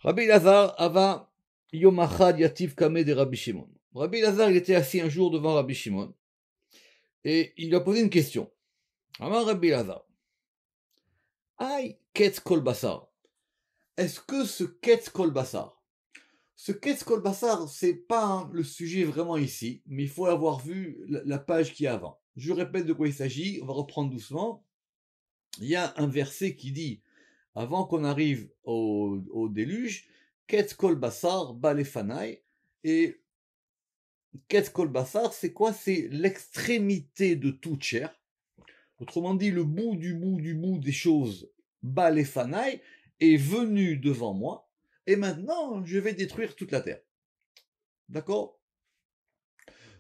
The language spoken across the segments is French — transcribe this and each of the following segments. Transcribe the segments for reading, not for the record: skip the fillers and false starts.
Rabbi Elazar ava yom achad yativ kameh de Rabbi Shimon. Rabbi Elazar, il était assis un jour devant Rabbi Shimon et il lui a posé une question. Amar Rabbi Elazar, Aïe, ketz kol basar. Est-ce que ce ketz kol basar, ce ketz kol basar, c'est pas le sujet vraiment ici, mais il faut avoir vu la page qui est avant. Je répète de quoi il s'agit, on va reprendre doucement. Il y a un verset qui dit, avant qu'on arrive au déluge, ketz kol basar balefanai, et ketz kol basar, c'est quoi? C'est l'extrémité de toute chair. Autrement dit, le bout des choses, balefanai, est venu devant moi, et maintenant, je vais détruire toute la terre. D'accord?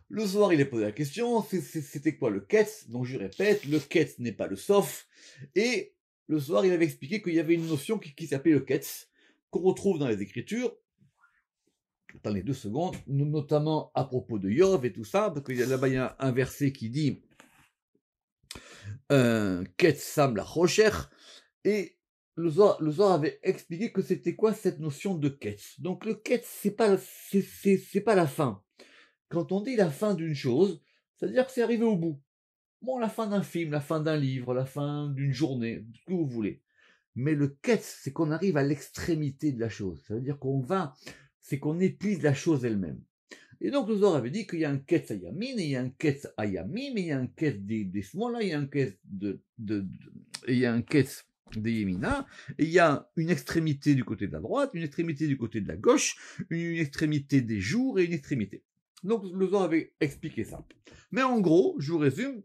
Le Zohar, il a posé la question, c'était quoi le ketz? Donc je répète, le ketz n'est pas le sof, et le Zohar, il avait expliqué qu'il y avait une notion qui s'appelait le ketz, qu'on retrouve dans les Écritures. Attendez 2 secondes, notamment à propos de Yov et tout ça, parce que là-bas il y a un verset qui dit ketz sam la rocher, et le Zohar avait expliqué que c'était quoi cette notion de ketz. Donc le ketz, c'est pas la fin. Quand on dit la fin d'une chose, c'est-à-dire que c'est arrivé au bout. Bon, la fin d'un film, la fin d'un livre, la fin d'une journée, ce que vous voulez. Mais le ketz, c'est qu'on arrive à l'extrémité de la chose. Ça veut dire c'est qu'on épuise la chose elle-même. Et donc le Zohar avait dit qu'il y a un ketz à yamin, et il y a un ketz à yamim, et il y a un ketz des smola, il y a un ketz il y a un ketz des yemina, et il y a une extrémité du côté de la droite, une extrémité du côté de la gauche, une extrémité des jours et une extrémité. Donc le Zohar avait expliqué ça. Mais en gros, je vous résume,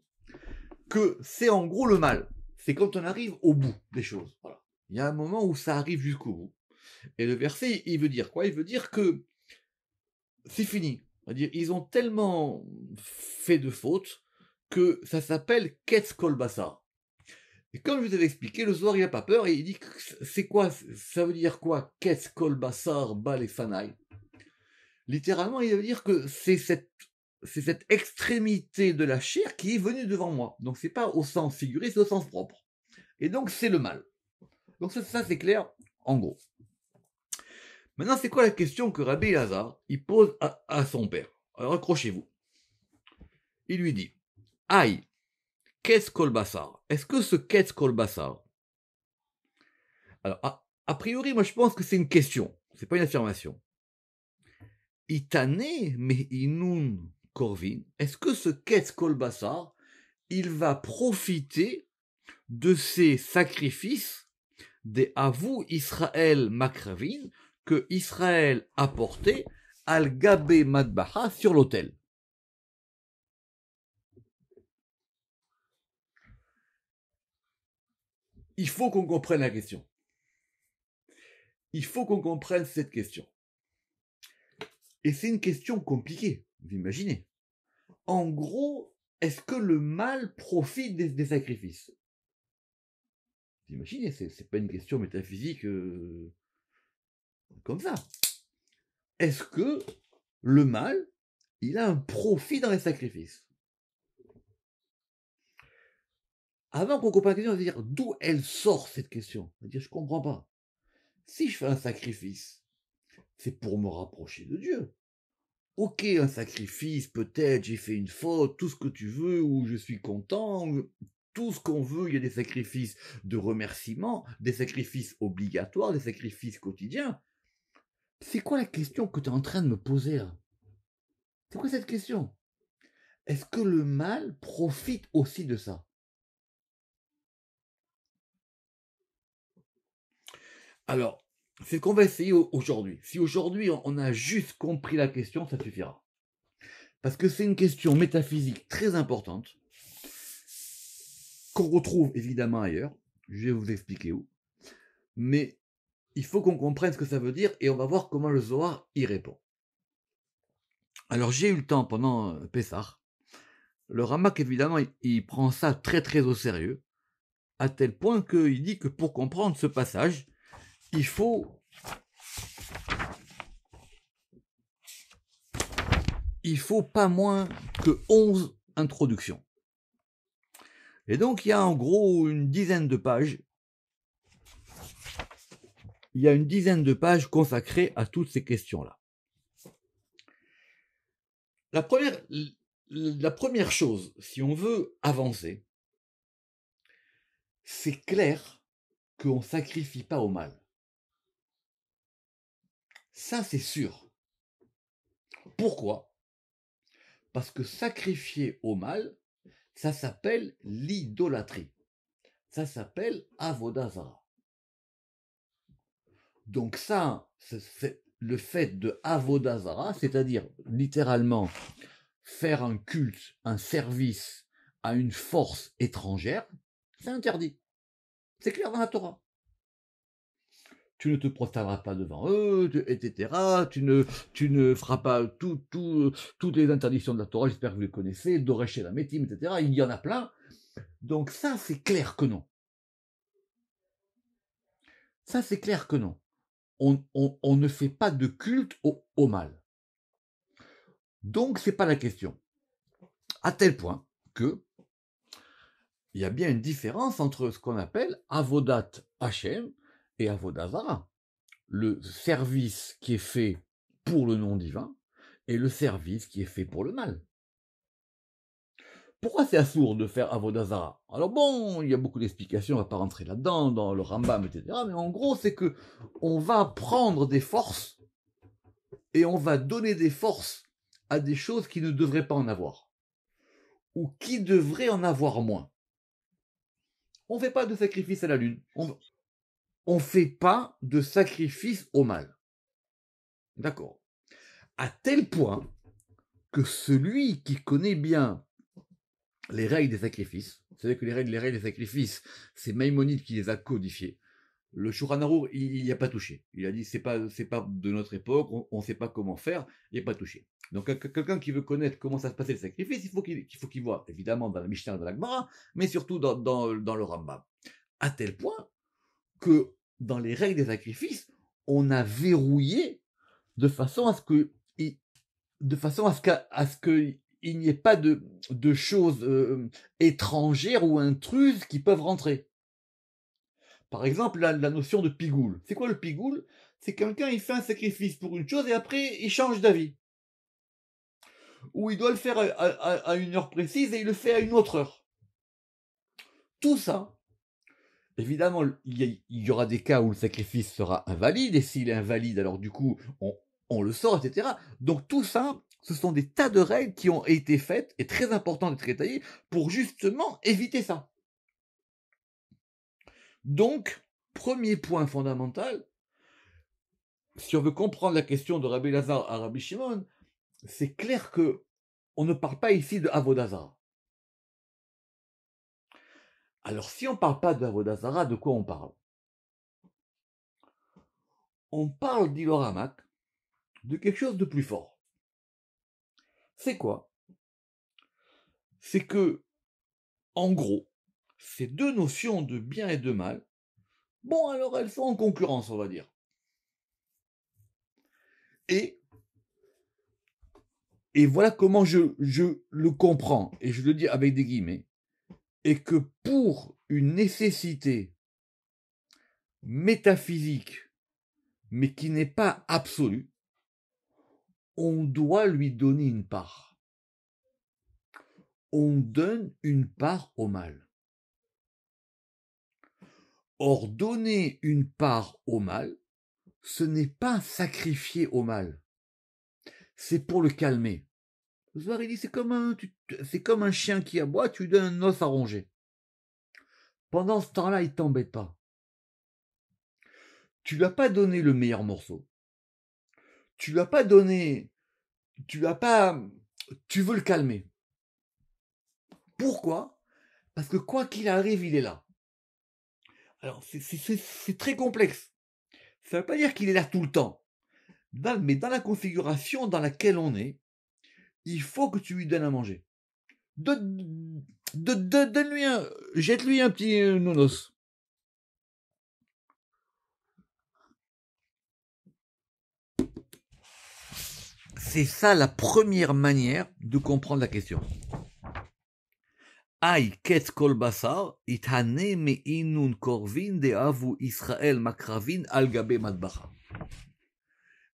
que c'est en gros le mal. C'est quand on arrive au bout des choses. Voilà. Il y a un moment où ça arrive jusqu'au bout. Et le verset, il veut dire quoi? Il veut dire que c'est fini. C'est-à-dire, ils ont tellement fait de fautes que ça s'appelle ketz kol basar. Et comme je vous avais expliqué, le Zohar, il n'a pas peur et il dit que c'est quoi? Ça veut dire quoi? Ketz kol basar bal et fanai. Littéralement, il veut dire que c'est cette extrémité de la chair qui est venue devant moi. Donc c'est pas au sens figuré, c'est au sens propre. Et donc c'est le mal. Donc ça c'est clair, en gros. Maintenant, c'est quoi la question que Rabbi Elazar il pose à son père? Alors accrochez-vous. Il lui dit, Aïe, qu'est-ce kol basar? Est-ce que ce qu'est-ce kol basar? Alors, a priori, moi je pense que c'est une question, c'est pas une affirmation. Itane me inun korvin, est-ce que ce qu'est-ce kol basar, il va profiter de ces sacrifices des Avou Israël Makravin que Israël a porté al Gabé Madbaha sur l'autel. Il faut qu'on comprenne la question. Il faut qu'on comprenne cette question. Et c'est une question compliquée, vous imaginez. En gros, est-ce que le mal profite des sacrifices? Vous imaginez, c'est pas une question métaphysique comme ça. Est-ce que le mal, il a un profit dans les sacrifices? Avant qu'on comprenne la question, on va dire d'où elle sort cette question. On va dire, je comprends pas. Si je fais un sacrifice, c'est pour me rapprocher de Dieu. Ok, un sacrifice, peut-être j'ai fait une faute, tout ce que tu veux, ou je suis content, tout ce qu'on veut, il y a des sacrifices de remerciement, des sacrifices obligatoires, des sacrifices quotidiens. C'est quoi la question que tu es en train de me poser là? C'est quoi cette question? Est-ce que le mal profite aussi de ça? Alors, c'est ce qu'on va essayer aujourd'hui. Si aujourd'hui on a juste compris la question, ça suffira. Parce que c'est une question métaphysique très importante, qu'on retrouve évidemment ailleurs. Je vais vous expliquer où. Mais il faut qu'on comprenne ce que ça veut dire et on va voir comment le Zohar y répond. Alors j'ai eu le temps pendant Pessah. Le Ramak, évidemment, il prend ça très très au sérieux, à tel point qu'il dit que pour comprendre ce passage, il faut pas moins que 11 introductions. Et donc il y a en gros une dizaine de pages il y a une dizaine de pages consacrées à toutes ces questions-là. La première chose, si on veut avancer, c'est clair qu'on ne sacrifie pas au mal. Ça, c'est sûr. Pourquoi? Parce que sacrifier au mal, ça s'appelle l'idolâtrie. Ça s'appelle Avodah Zarah. Donc ça, c'est le fait de Avodah Zarah, c'est-à-dire littéralement faire un culte, un service à une force étrangère, c'est interdit. C'est clair dans la Torah. Tu ne te prosterneras pas devant eux, etc. Tu ne feras pas toutes les interdictions de la Torah, j'espère que vous les connaissez, Doresh la Métim, etc. Il y en a plein. Donc ça, c'est clair que non. Ça, c'est clair que non. On ne fait pas de culte au mal. Donc, c'est pas la question. À tel point que il y a bien une différence entre ce qu'on appelle Avodat Hashem et Avodah Zarah. Le service qui est fait pour le nom divin et le service qui est fait pour le mal. Pourquoi c'est assourd de faire Avodah Zarah? Alors bon, il y a beaucoup d'explications, on ne va pas rentrer là-dedans, dans le Rambam, etc. Mais en gros, c'est que on va prendre des forces et on va donner des forces à des choses qui ne devraient pas en avoir. Ou qui devraient en avoir moins. On ne fait pas de sacrifice à la lune. On ne fait pas de sacrifice au mal. D'accord. À tel point que celui qui connaît bien les règles des sacrifices, vous savez que les règles des sacrifices, c'est Maïmonide qui les a codifiées. Le Shulchan Arour, il n'y a pas touché. Il a dit c'est pas de notre époque, on ne sait pas comment faire, il n'y a pas touché. Donc quelqu'un qui veut connaître comment ça se passait le sacrifice, il faut qu'il voit évidemment dans la Mishnah, dans la Gemara, mais surtout dans le Rambam. À tel point que dans les règles des sacrifices, on a verrouillé de façon à ce que il n'y ait pas de choses étrangères ou intruses qui peuvent rentrer. Par exemple, la notion de pigoule. C'est quoi le pigoule? C'est quelqu'un, il fait un sacrifice pour une chose et après, il change d'avis. Ou il doit le faire à une heure précise et il le fait à une autre heure. Tout ça, évidemment, il y aura des cas où le sacrifice sera invalide, et s'il est invalide, alors du coup, on le sort, etc. Donc tout ça, ce sont des tas de règles qui ont été faites, et très importantes et très détaillées, pour justement éviter ça. Donc, premier point fondamental, si on veut comprendre la question de Rabbi Lazare à Rabbi Shimon, c'est clair que on ne parle pas ici de Avodah Zarah. Alors, si on ne parle pas de Avodah Zarah, de quoi on parle? On parle, dit le Ramak, de quelque chose de plus fort. C'est quoi? C'est que, en gros, ces deux notions de bien et de mal, bon, alors elles sont en concurrence, on va dire. Et voilà comment je le comprends, et je le dis avec des guillemets, et que pour une nécessité métaphysique, mais qui n'est pas absolue, on doit lui donner une part. On donne une part au mal. Or, donner une part au mal, ce n'est pas sacrifier au mal. C'est pour le calmer. Zohar, il dit, c'est comme un chien qui aboie, tu lui donnes un os à ronger. Pendant ce temps-là, il t'embête pas. Tu lui as pas donné le meilleur morceau. Tu lui as pas donné, tu veux le calmer. Pourquoi? Parce que quoi qu'il arrive, il est là. Alors, c'est très complexe. Ça ne veut pas dire qu'il est là tout le temps. Mais dans la configuration dans laquelle on est, il faut que tu lui donnes à manger. Donne-lui jette-lui un petit nonos. C'est ça la première manière de comprendre la question. Aïe, ket kol basar, itane me inun korvin de avu Israël makravin al gabe madbacha.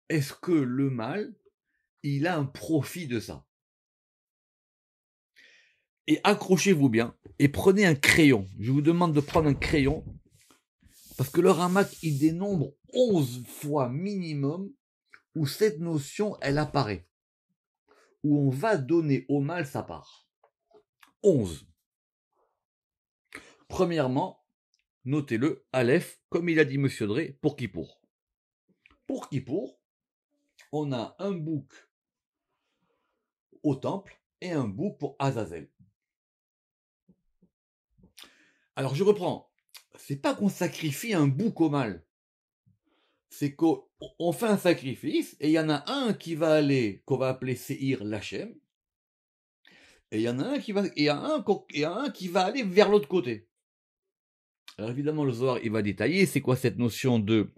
Est-ce que le mâle, il a un profit de ça? Et accrochez-vous bien, et prenez un crayon. Je vous demande de prendre un crayon, parce que le Ramak, il dénombre 11 fois minimum où cette notion, elle apparaît. Où on va donner au mâle sa part. 11. Premièrement, notez-le, Aleph, comme il a dit Monsieur Drey, pour Kippour. Pour Kippour, on a un bouc au temple et un bouc pour Azazel. Alors je reprends. C'est pas qu'on sacrifie un bouc au mâle. C'est qu'on fait un sacrifice et il y en a un qui va aller, qu'on va appeler Seir Lachem, et il y en a un qui va, et un qui va aller vers l'autre côté. Alors évidemment, le Zohar, il va détailler c'est quoi cette notion de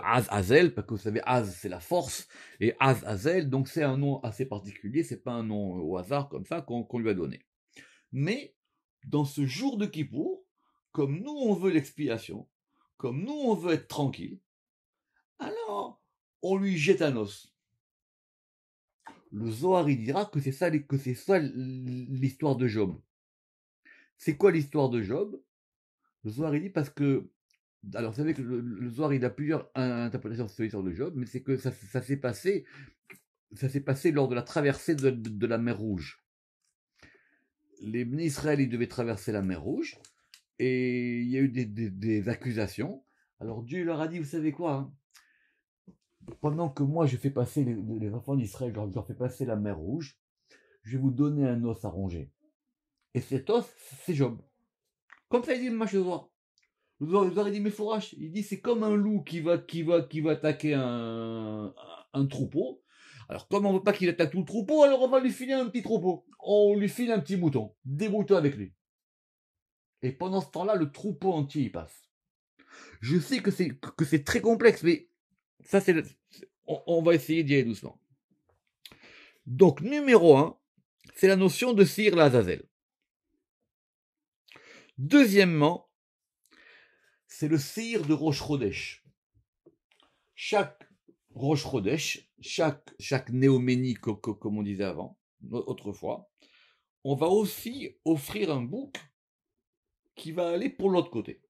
Az-Azel, parce que vous savez, Az, c'est la force, et Az-Azel, donc c'est un nom assez particulier, c'est pas un nom au hasard comme ça qu'on lui a donné. Mais, dans ce jour de Kippour, comme nous on veut l'expiation, comme nous on veut être tranquille, alors on lui jette un os. Le Zohar il dira que c'est ça l'histoire de Job. C'est quoi l'histoire de Job? Le Zohar il dit parce que, alors vous savez que le Zohar il a plusieurs interprétations sur l'histoire de Job, mais c'est que ça s'est passé lors de la traversée de la mer Rouge. Les Bnei Israël ils devaient traverser la mer Rouge, et il y a eu des accusations. Alors Dieu leur a dit, vous savez quoi, hein, pendant que moi je fais passer les enfants d'Israël, je leur fais passer la mer Rouge, je vais vous donner un os à ronger. Et cet os, c'est Job. Comme ça, il dit le match de Zohar. Le Zohar, il dit, mais Fourache, il dit, c'est comme un loup qui va attaquer un troupeau. Alors, comme on ne veut pas qu'il attaque tout le troupeau, alors on va lui filer un petit troupeau. On lui file un petit mouton. Des moutons avec lui. Et pendant ce temps-là, le troupeau entier y passe. Je sais que c'est très complexe, mais ça, on va essayer d'y aller doucement. Donc, numéro 1, c'est la notion de Sir Lazazel. Deuxièmement, c'est le Sir de Rosh Chodesh. Chaque Rosh Chodesh, chaque néoménie, comme on disait avant, autrefois, on va aussi offrir un bouc qui va aller pour l'autre côté.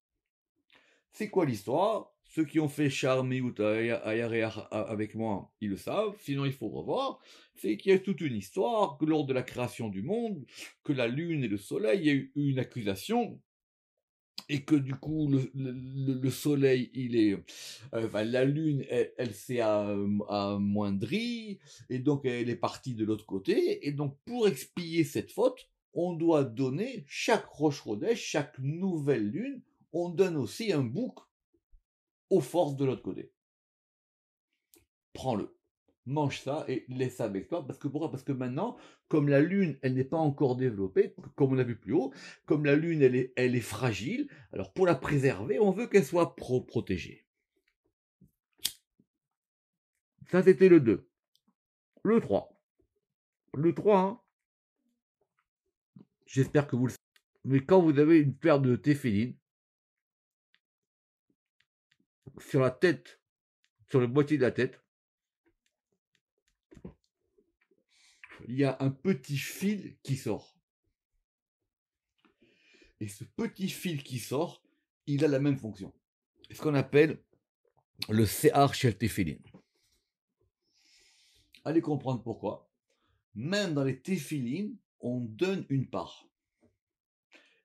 C'est quoi l'histoire? Ceux qui ont fait Charmiout avec moi, ils le savent, sinon il faut revoir. C'est qu'il y a toute une histoire, que lors de la création du monde, que la lune et le soleil, il y a eu une accusation, et que du coup, le soleil, la lune, elle s'est amoindrie, et donc elle est partie de l'autre côté, et donc pour expier cette faute, on doit donner chaque Rosh Chodesh, chaque nouvelle lune, on donne aussi un bouc aux forces de l'autre côté. Prends-le, mange ça et laisse ça avec toi. Parce que pourquoi? Parce que maintenant, comme la lune, elle n'est pas encore développée, comme on l'a vu plus haut, comme la lune, elle est fragile, alors pour la préserver, on veut qu'elle soit protégée. Ça, c'était le 2. Le 3. Le 3, hein, j'espère que vous le savez, mais quand vous avez une paire de téphilines sur la tête, sur le boîtier de la tête, il y a un petit fil qui sort. Et ce petit fil qui sort, il a la même fonction. C'est ce qu'on appelle le Se'ar Shel Tefillin. Allez comprendre pourquoi. Même dans les téphilines, on donne une part.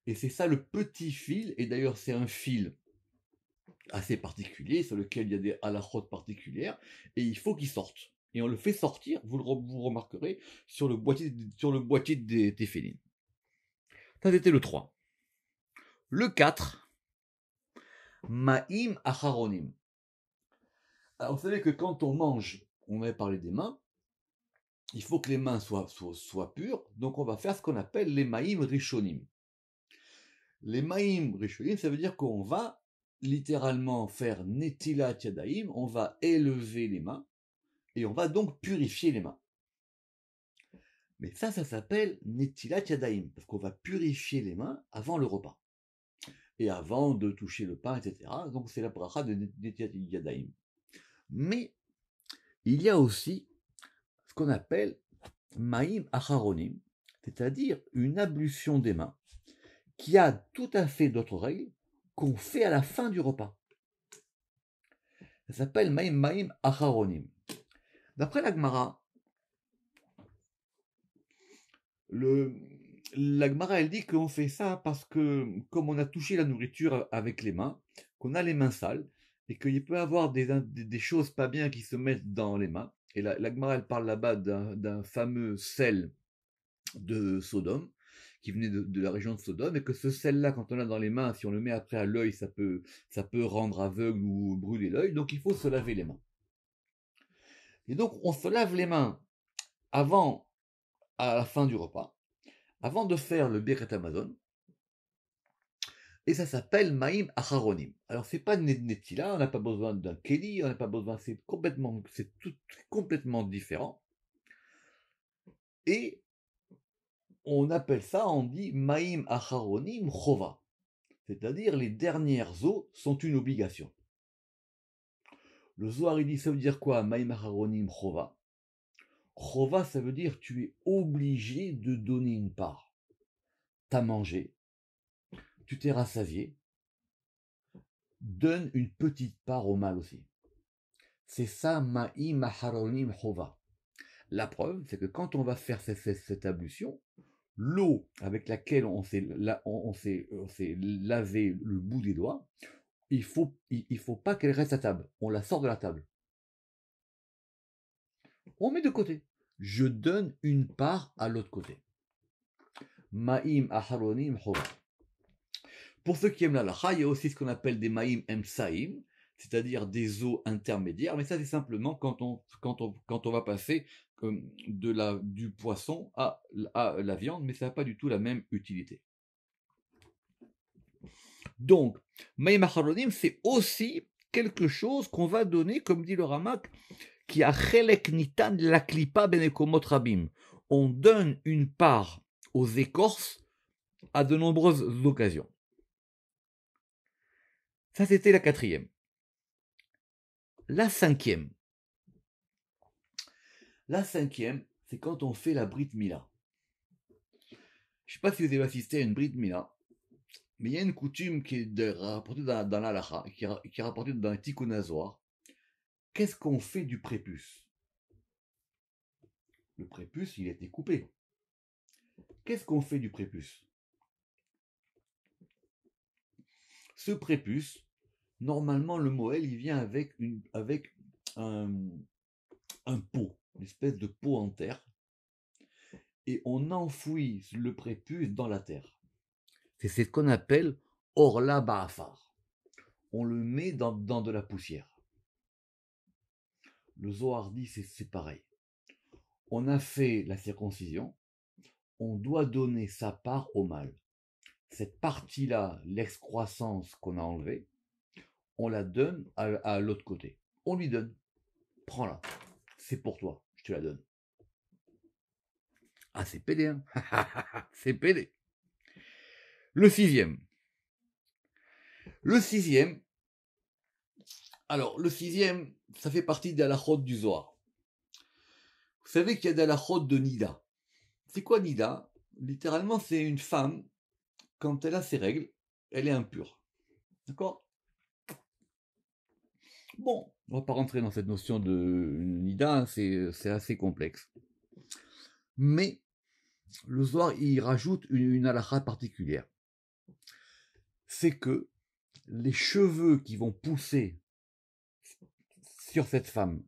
Et c'est ça le petit fil, et d'ailleurs c'est un fil assez particulier, sur lequel il y a des halakhot particulières, et il faut qu'il sorte. Et on le fait sortir, vous remarquerez, sur le boîtier des téphilines. Ça c'était le 3. Le 4, Ma'im Acharonim. Alors vous savez que quand on mange, on avait parlé des mains, il faut que les mains soient pures, donc on va faire ce qu'on appelle les Ma'im Rishonim. Les Ma'im Rishonim, ça veut dire qu'on va littéralement faire Netilat Yadayim, on va élever les mains, et on va donc purifier les mains. Mais ça s'appelle Netilat Yadayim, parce qu'on va purifier les mains avant le repas. Et avant de toucher le pain, etc. Donc c'est la bracha de Netilat Yadayim. Mais il y a aussi ce qu'on appelle Maïm Acharonim, c'est-à-dire une ablution des mains, qui a tout à fait d'autres règles qu'on fait à la fin du repas. Ça s'appelle Maïm Acharonim. D'après la Gemara, la Gemara, elle dit qu'on fait ça parce que, comme on a touché la nourriture avec les mains, qu'on a les mains sales, et qu'il peut y avoir des choses pas bien qui se mettent dans les mains. Et la Gemara, elle parle là-bas d'un fameux sel de Sodome, qui venait de la région de Sodome, et que ce sel-là, quand on l'a dans les mains, si on le met après à l'œil, ça peut rendre aveugle ou brûler l'œil, donc il faut se laver les mains. Et donc, on se lave les mains avant, à la fin du repas, avant de faire le Birkat Hamazon, et ça s'appelle Maïm Acharonim. Alors, c'est pas Netila, on n'a pas besoin d'un Keli, on n'a pas besoin, c'est tout complètement différent. Et on appelle ça, on dit Maïm Acharonim Chova. C'est-à-dire, les dernières eaux sont une obligation. Le Zohar, il dit, ça veut dire quoi, Maïm Acharonim Chova? Chova, ça veut dire, tu es obligé de donner une part. T'as mangé, tu t'es rassasié, donne une petite part au mal aussi. C'est ça, Maïm Acharonim Chova. La preuve, c'est que quand on va faire cette ablution, l'eau avec laquelle on s'est lavé le bout des doigts, il faut pas qu'elle reste à table. On la sort de la table. On met de côté. Je donne une part à l'autre côté. Maïm aharonim chova. Pour ceux qui aiment la lacha, il y a aussi ce qu'on appelle des maïm emsaïm, c'est-à-dire des eaux intermédiaires. Mais ça, c'est simplement quand on va passer du poisson à la viande, mais ça n'a pas du tout la même utilité. Donc, Maïm Acharonim, c'est aussi quelque chose qu'on va donner, comme dit le Ramak, qui a chelek nitan la klipa benekomot rabim. On donne une part aux écorces à de nombreuses occasions. Ça, c'était la quatrième. La cinquième. La cinquième, c'est quand on fait la Brit Mila. Je ne sais pas si vous avez assisté à une Brit Mila, mais il y a une coutume qui est rapportée dans l'Alacha, qui est rapportée dans le Tikkun Hazohar. Qu'est-ce qu'on fait du prépuce? Le prépuce, il a été coupé. Qu'est-ce qu'on fait du prépuce? Ce prépuce, normalement, le Moël, il vient avec un pot, une espèce de pot en terre, et on enfouit le prépuce dans la terre. C'est ce qu'on appelle Orla Ba'afar. On le met dans de la poussière. Le Zohar dit c'est pareil. On a fait la circoncision, on doit donner sa part au mâle. Cette partie-là, l'excroissance qu'on a enlevée, on la donne à l'autre côté. On lui donne. Prends-la. C'est pour toi. Je te la donne. Ah, c'est pédé, hein. C'est pédé. Le sixième. Alors, le sixième, ça fait partie des halachot du Zohar. Vous savez qu'il y a des halachot de Nida. C'est quoi Nida? Littéralement, c'est une femme, quand elle a ses règles, elle est impure. D'accord? Bon, on va pas rentrer dans cette notion de Nida, hein, c'est assez complexe. Mais le Zohar, il rajoute une halakha particulière. C'est que les cheveux qui vont pousser sur cette femme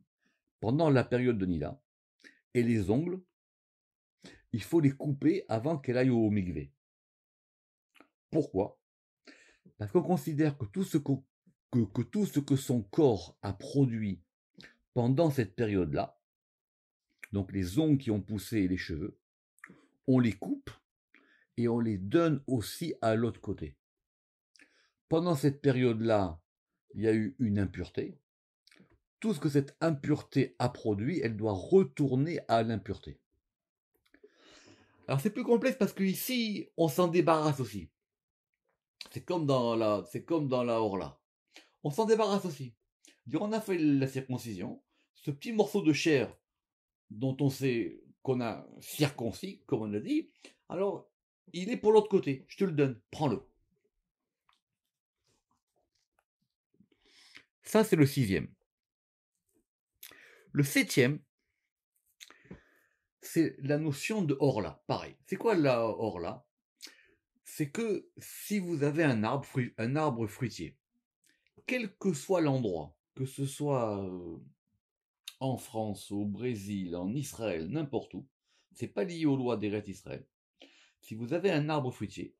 pendant la période de Nida et les ongles, il faut les couper avant qu'elle aille au mikvé. Pourquoi? Parce qu'on considère que tout ce que son corps a produit pendant cette période-là, donc les ongles qui ont poussé et les cheveux, on les coupe et on les donne aussi à l'autre côté. Pendant cette période-là, il y a eu une impureté. Tout ce que cette impureté a produit, elle doit retourner à l'impureté. Alors c'est plus complexe parce qu'ici, on s'en débarrasse aussi. C'est comme dans la Horla. On s'en débarrasse aussi. On a fait la circoncision, ce petit morceau de chair dont on sait qu'on a circoncis, comme on l'a dit, alors il est pour l'autre côté, je te le donne, prends-le. Ça, c'est le 6e. Le 7e, c'est la notion de Horla. Pareil. C'est quoi la Horla? C'est que si vous avez un arbre fruitier, quel que soit l'endroit, que ce soit en France, au Brésil, en Israël, n'importe où, c'est pas lié aux lois d'Eretz Israël. Si vous avez un arbre fruitier,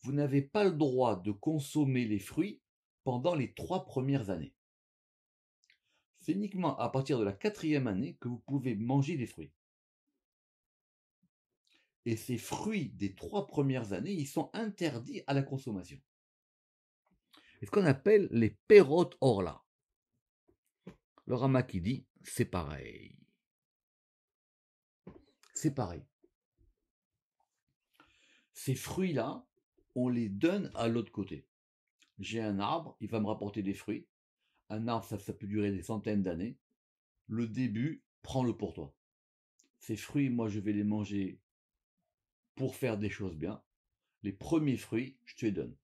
vous n'avez pas le droit de consommer les fruits pendant les 3 premières années. C'est uniquement à partir de la 4e année que vous pouvez manger des fruits. Et ces fruits des 3 premières années, ils sont interdits à la consommation. C'est ce qu'on appelle les perot orla. Le Rama qui dit, c'est pareil. C'est pareil. Ces fruits-là, on les donne à l'autre côté. J'ai un arbre, il va me rapporter des fruits. Un arbre, ça peut durer des centaines d'années. Le début, prends-le pour toi. Ces fruits, moi, je vais les manger pour faire des choses bien. Les premiers fruits, je te les donne.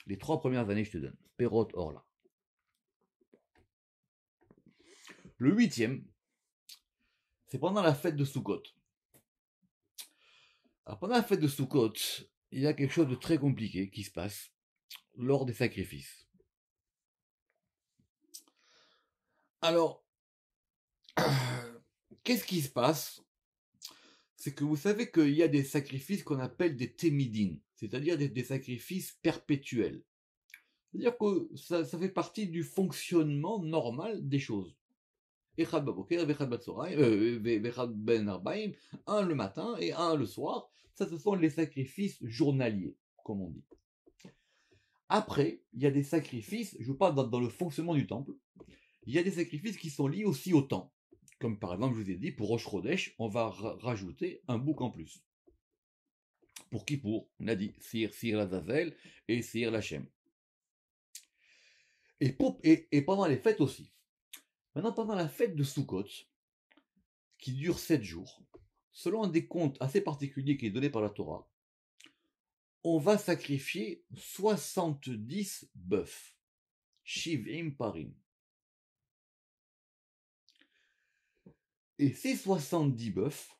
Les 3 premières années, je te donne. Perot orla. Le 8e, c'est pendant la fête de Sukkot. Alors, pendant la fête de Sukkot, il y a quelque chose de très compliqué qui se passe lors des sacrifices. Alors, qu'est-ce qui se passe? C'est que vous savez qu'il y a des sacrifices qu'on appelle des témidines, c'est-à-dire des sacrifices perpétuels. C'est-à-dire que ça fait partie du fonctionnement normal des choses. Echad baboker, vechad batzoraim, vechad ben arbaim, un le matin et un le soir. Ça, ce sont les sacrifices journaliers, comme on dit. Après, il y a des sacrifices, je parle dans le fonctionnement du temple, il y a des sacrifices qui sont liés aussi au temps. Comme par exemple, je vous ai dit, pour Rosh Chodesh, on va rajouter un bouc en plus. Pour qui pour? On a dit Sir l'Azazel et Sir l'Hachem. Et pendant les fêtes aussi. Maintenant, pendant la fête de Sukkot, qui dure 7 jours, selon un décompte assez particulier qui est donné par la Torah, on va sacrifier 70 bœufs. Shivim parim. Et ces 70 bœufs,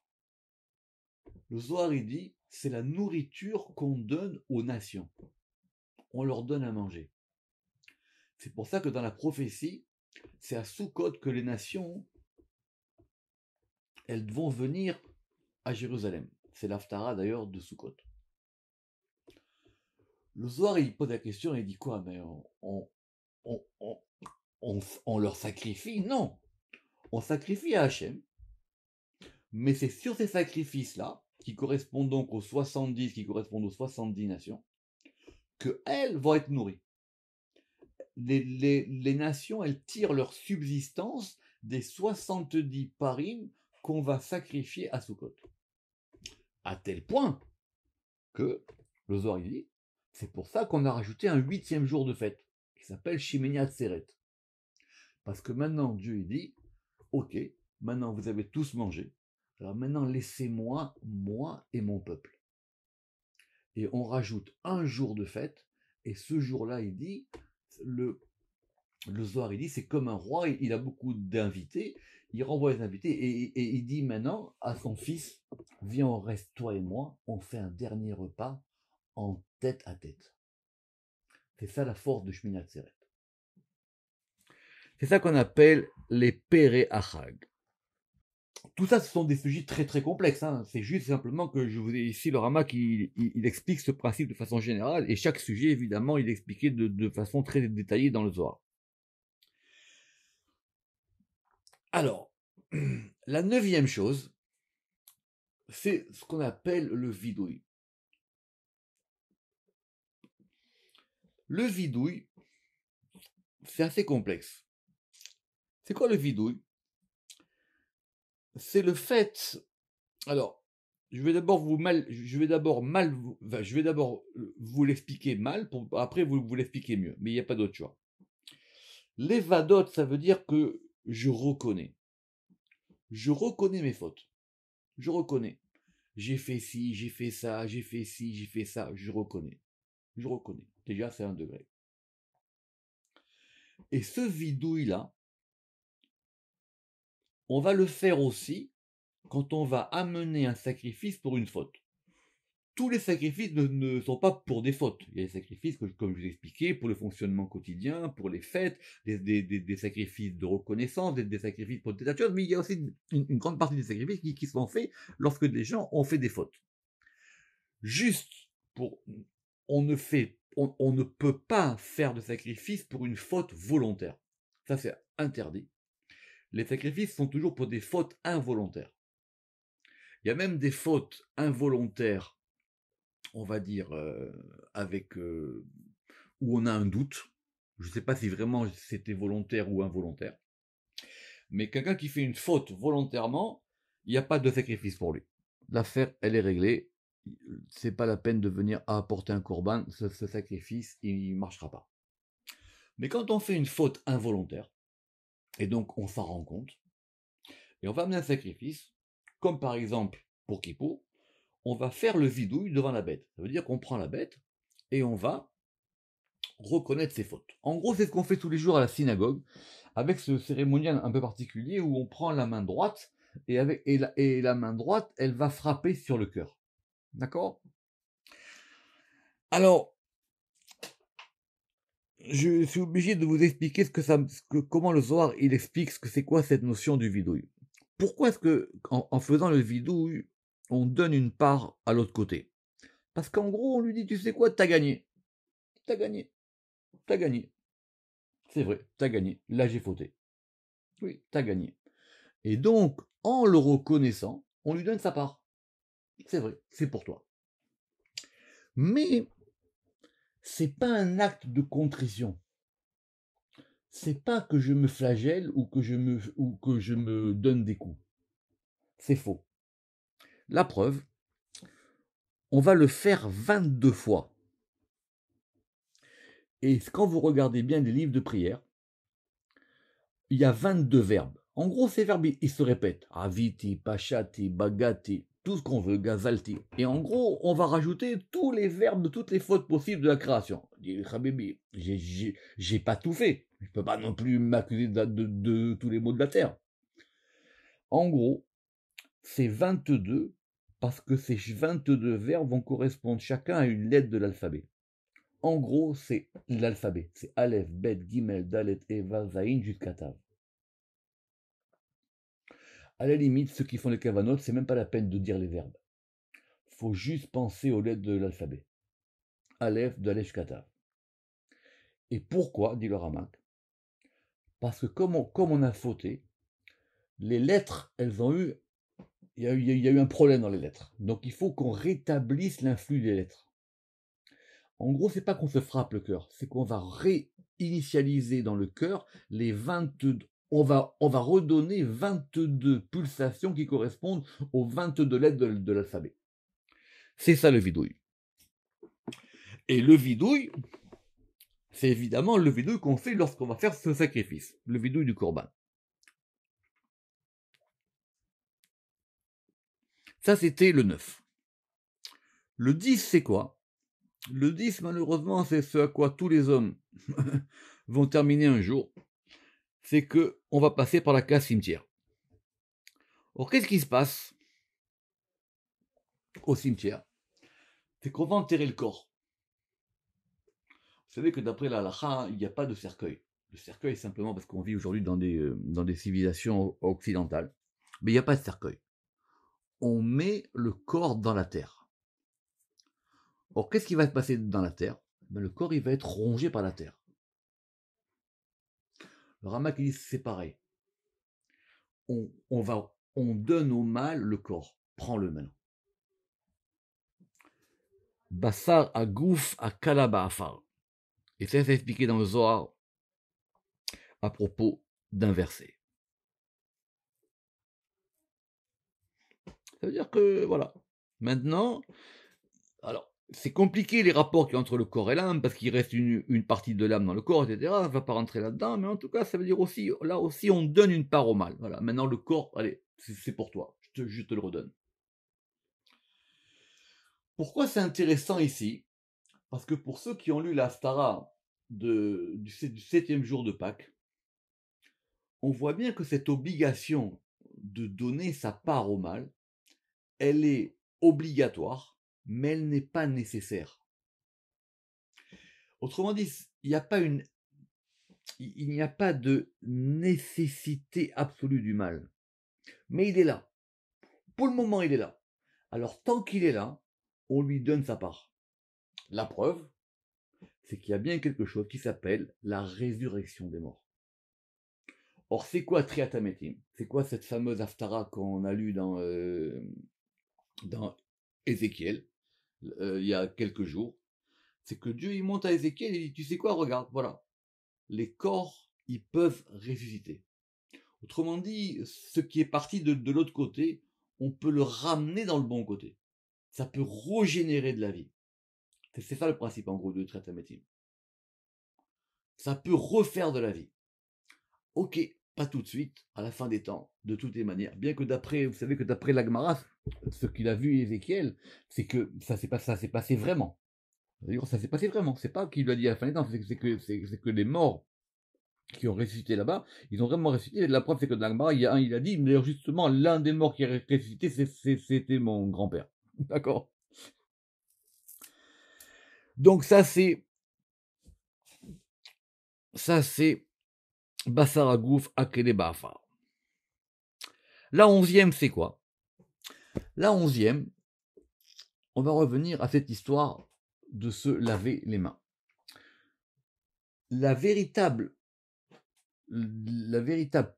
le Zohar il dit, c'est la nourriture qu'on donne aux nations. On leur donne à manger. C'est pour ça que dans la prophétie, c'est à Sukkot que les nations, elles vont venir à Jérusalem. C'est l'Haftara d'ailleurs de Sukkot. Le Zohar il pose la question et il dit quoi? Mais on leur sacrifie? Non. On sacrifie à Hachem. Mais c'est sur ces sacrifices-là, qui correspondent donc aux 70, qui correspondent aux 70 nations, qu'elles vont être nourries. Les nations, elles tirent leur subsistance des 70 parim qu'on va sacrifier à Sukkot. À tel point que, le Zohar dit, c'est pour ça qu'on a rajouté un 8e jour de fête, qui s'appelle Shemini Atzeret. Parce que maintenant, Dieu il dit, ok, maintenant vous avez tous mangé, alors maintenant laissez-moi, moi et mon peuple. Et on rajoute un jour de fête, et ce jour-là, il dit, le Zohar, il dit, c'est comme un roi, il a beaucoup d'invités, il renvoie les invités, et il dit maintenant à son fils, viens, on reste toi et moi, on fait un dernier repas en tête à tête. C'est ça la force de Shmini Atzeret. C'est ça qu'on appelle les Péré Achag. Tout ça, ce sont des sujets très très complexes. Hein. C'est juste simplement que je vous ai ici le Rama qui il explique ce principe de façon générale, et chaque sujet, évidemment, il est expliqué de façon très détaillée dans le Zohar. Alors, la 9e chose, c'est ce qu'on appelle le vidouille. Le vidouille, c'est assez complexe. C'est quoi le vidouille? C'est le fait... Alors, je vais d'abord vous l'expliquer mal, pour après vous l'expliquer mieux, mais il n'y a pas d'autre choix. L'évadot, ça veut dire que je reconnais. Je reconnais mes fautes. Je reconnais. J'ai fait ci, j'ai fait ça, j'ai fait ci, j'ai fait ça, je reconnais. Je reconnais. Déjà, c'est 1 degré. Et ce vidouille-là, on va le faire aussi quand on va amener un sacrifice pour une faute. Tous les sacrifices ne sont pas pour des fautes. Il y a des sacrifices, comme je vous ai expliqué, pour le fonctionnement quotidien, pour les fêtes, des sacrifices de reconnaissance, des sacrifices pour des tas de choses, mais il y a aussi une grande partie des sacrifices qui sont faits lorsque des gens ont fait des fautes. Juste pour... On ne peut pas faire de sacrifice pour une faute volontaire. Ça, c'est interdit. Les sacrifices sont toujours pour des fautes involontaires. Il y a même des fautes involontaires, on va dire, où on a un doute. Je ne sais pas si vraiment c'était volontaire ou involontaire. Mais quelqu'un qui fait une faute volontairement, il n'y a pas de sacrifice pour lui. L'affaire, elle est réglée. C'est pas la peine de venir apporter un corban. Ce sacrifice, il ne marchera pas. Mais quand on fait une faute involontaire, et donc on s'en rend compte, et on va amener un sacrifice, comme par exemple pour Kippour, on va faire le vidouille devant la bête. Ça veut dire qu'on prend la bête et on va reconnaître ses fautes. En gros, c'est ce qu'on fait tous les jours à la synagogue, avec ce cérémonial un peu particulier où on prend la main droite et la main droite, elle va frapper sur le cœur. D'accord? Alors, je suis obligé de vous expliquer comment le Zohar il explique ce que c'est quoi cette notion du vidouille. Pourquoi est-ce que en faisant le vidouille, on donne une part à l'autre côté? Parce qu'en gros, on lui dit, tu sais quoi, t'as gagné. T'as gagné. T'as gagné. C'est vrai, t'as gagné. Là, j'ai fauté. Oui, t'as gagné. Et donc, en le reconnaissant, on lui donne sa part. C'est vrai, c'est pour toi. Mais, c'est pas un acte de contrition. C'est pas que je me flagelle ou que je me donne des coups. C'est faux. La preuve, on va le faire 22 fois. Et quand vous regardez bien les livres de prière, il y a 22 verbes. En gros, ces verbes, ils se répètent. Aviti, pachati, bagati, tout ce qu'on veut, gazalti. Et en gros, on va rajouter tous les verbes de toutes les fautes possibles de la création. Habibi, j'ai pas tout fait. Je peux pas non plus m'accuser de tous les mots de la terre. En gros, c'est 22 parce que ces 22 verbes vont correspondre chacun à une lettre de l'alphabet. En gros, c'est l'alphabet. C'est Aleph, Bet, Gimel, Dalet, Eva, Zayin jusqu'à Tav. À la limite, ceux qui font les cavanotes, c'est même pas la peine de dire les verbes. Faut juste penser aux lettres de l'alphabet. Aleph, Dalet, jusqu'à Tav. Et pourquoi, dit le Ramak? Parce que comme on a fauté, les lettres, il y a eu un problème dans les lettres. Donc il faut qu'on rétablisse l'influx des lettres. En gros, c'est pas qu'on se frappe le cœur, c'est qu'on va réinitialiser dans le cœur les 22. On va redonner 22 pulsations qui correspondent aux 22 lettres de l'alphabet. C'est ça le vidouille. Et le vidouille, c'est évidemment le vidouille qu'on fait lorsqu'on va faire ce sacrifice, le vidouille du corban. Ça, c'était le 9. Le 10, c'est quoi? Le 10, malheureusement, c'est ce à quoi tous les hommes vont terminer un jour. C'est que on va passer par la case cimetière. Or, qu'est-ce qui se passe au cimetière? C'est qu'on va enterrer le corps. Vous savez que d'après la halakha, il n'y a pas de cercueil. Le cercueil, simplement parce qu'on vit aujourd'hui dans des civilisations occidentales. Mais il n'y a pas de cercueil. On met le corps dans la terre. Or, qu'est-ce qui va se passer dans la terre? Le corps, il va être rongé par la terre. Le Ramak dit c'est pareil. On donne au mal le corps. Prends-le maintenant. Bassar à gouf à kalaba afar. Et ça, c'est expliqué dans le Zohar à propos d'un verset. Ça veut dire que, voilà, Maintenant, alors, c'est compliqué les rapports qu'il y a entre le corps et l'âme, parce qu'il reste une partie de l'âme dans le corps, etc. On ne va pas rentrer là-dedans, mais en tout cas, ça veut dire aussi, là aussi, on donne une part au mal. Voilà, maintenant le corps, allez, c'est pour toi, je te le redonne. Pourquoi c'est intéressant ici? Parce que pour ceux qui ont lu l'Haftara du 7e jour de Pâques, on voit bien que cette obligation de donner sa part au mal, elle est obligatoire, mais elle n'est pas nécessaire. Autrement dit, il n'y a pas de nécessité absolue du mal. Mais il est là. Pour le moment, il est là. Alors, tant qu'il est là, on lui donne sa part. La preuve, c'est qu'il y a bien quelque chose qui s'appelle la résurrection des morts. Or, c'est quoi Triatametim? C'est quoi cette fameuse Haftara qu'on a lue dans Ézéchiel, il y a quelques jours? C'est que Dieu, il monte à Ézéchiel et il dit, tu sais quoi, regarde, voilà, les corps, ils peuvent ressusciter. Autrement dit, ce qui est parti de l'autre côté, on peut le ramener dans le bon côté. Ça peut régénérer de la vie. C'est ça le principe, en gros, de Triatametim. Ça peut refaire de la vie. Ok, pas tout de suite, à la fin des temps, de toutes les manières. Bien que d'après, vous savez que d'après l'Agmara, ce qu'il a vu Ézéchiel, c'est que ça s'est passé vraiment. C'est-à-dire, ça s'est passé vraiment. C'est pas qu'il lui a dit à la fin des temps, c'est que les morts qui ont ressuscité là-bas, ils ont vraiment ressuscité. La preuve, c'est que dans l'Agmara, il a dit, mais justement, l'un des morts qui a ressuscité, c'était mon grand-père. D'accord? Donc ça, c'est Bassaragouf Akele Bafar. La 11e, c'est quoi? La 11e, on va revenir à cette histoire de se laver les mains. La véritable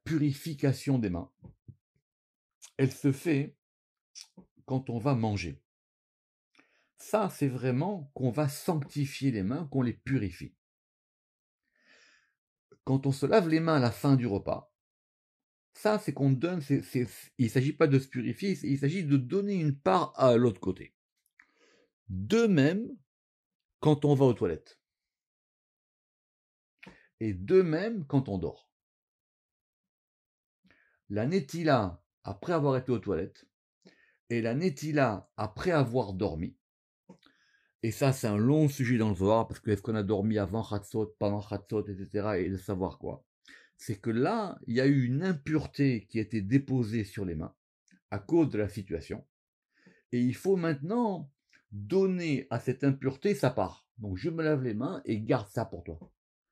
purification des mains, elle se fait quand on va manger. Ça, c'est vraiment qu'on va sanctifier les mains, qu'on les purifie. Quand on se lave les mains à la fin du repas, ça, c'est qu'on donne, il ne s'agit pas de se purifier, il s'agit de donner une part à l'autre côté. De même, quand on va aux toilettes. Et de même, quand on dort. La netila, après avoir été aux toilettes, et la netila, après avoir dormi. Et ça, c'est un long sujet dans le Zohar, parce que est-ce qu'on a dormi avant Khatsot, pendant Khatsot, etc., et de savoir quoi. C'est que là, il y a eu une impureté qui a été déposée sur les mains, à cause de la situation, et il faut maintenant donner à cette impureté sa part. Donc je me lave les mains et garde ça pour toi.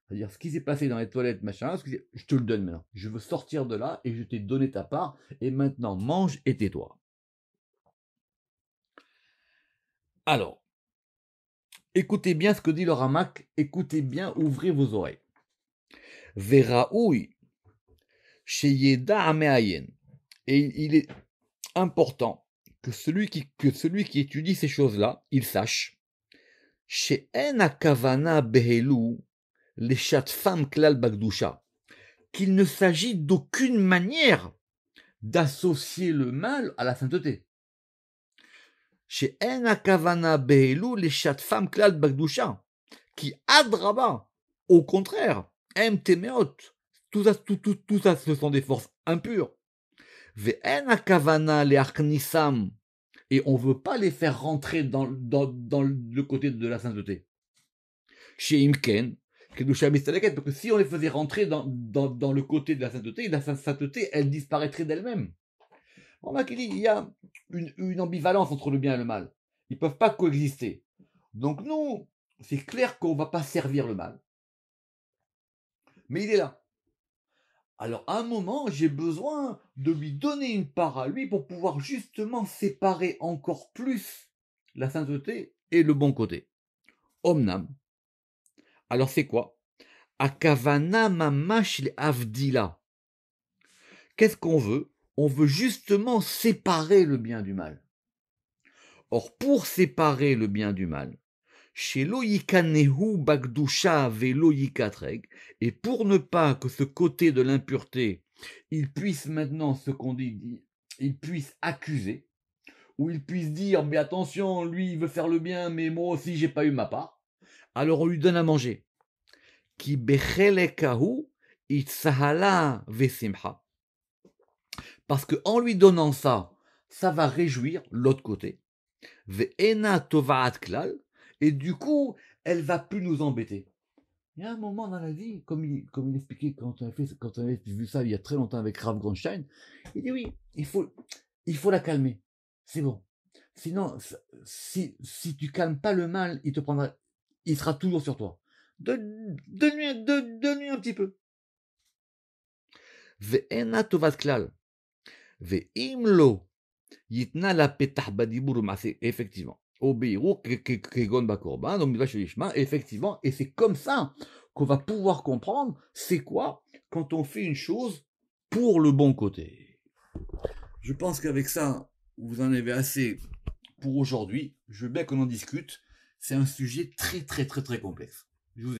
C'est-à-dire ce qui s'est passé dans les toilettes, machin, je te le donne maintenant. Je veux sortir de là et je t'ai donné ta part, et maintenant mange et tais-toi. Alors, écoutez bien ce que dit le Ramak, écoutez bien, ouvrez vos oreilles. Veraoui, Sheyeda Ameayen. Et il est important que celui qui étudie ces choses-là, il sache. She'en akavana behelu les femme klal bagdusha. Qu'il ne s'agit d'aucune manière d'associer le mal à la sainteté. She'en akavana behelu les femme klal bagdusha. Qui adraba, au contraire, aime temeot. Tout ça, ce sont des forces impures. Ve'en akavana le achnisam. Et on ne veut pas les faire rentrer dans le côté de la sainteté. Chez Imken, parce que si on les faisait rentrer dans le côté de la sainteté, elle disparaîtrait d'elle-même. On a qu'il dit, il y a une ambivalence entre le bien et le mal. Ils ne peuvent pas coexister. Donc nous, c'est clair qu'on ne va pas servir le mal. Mais il est là. Alors à un moment, j'ai besoin de lui donner une part à lui pour pouvoir justement séparer encore plus la sainteté et le bon côté. Omnam. Alors c'est quoi? Akavana mamash le avdila. Qu'est-ce qu'on veut? On veut justement séparer le bien du mal. Or, pour séparer le bien du mal, chez Loïkanehu Bagdusha Veloïkatreg, et pour ne pas que ce côté de l'impureté, il puisse maintenant, ce qu'on dit, il puisse accuser, où il puisse dire, mais attention, lui, il veut faire le bien, mais moi aussi, j'ai pas eu ma part. Alors on lui donne à manger. Ki bechelekahu itzahala vesimha. Parce qu'en lui donnant ça, ça va réjouir l'autre côté. Ve'ena tovaat klal. Et du coup, elle va plus nous embêter. Il y a un moment dans la vie, comme il expliquait quand on avait vu ça il y a très longtemps avec Rav Gronstein, il dit oui, il faut la calmer. C'est bon. Sinon, si tu calmes pas le mal, il sera toujours sur toi. Donne-lui un petit peu. Ve'ena tovat klal. Ve'im lo yitna la petah badibur ma'ase. Effectivement. Obéirou kegon bakorban, donc midrash lishma. Effectivement, et c'est comme ça qu'on va pouvoir comprendre c'est quoi quand on fait une chose pour le bon côté. Je pense qu'avec ça, vous en avez assez pour aujourd'hui. Je veux bien qu'on en discute. C'est un sujet très très très très complexe.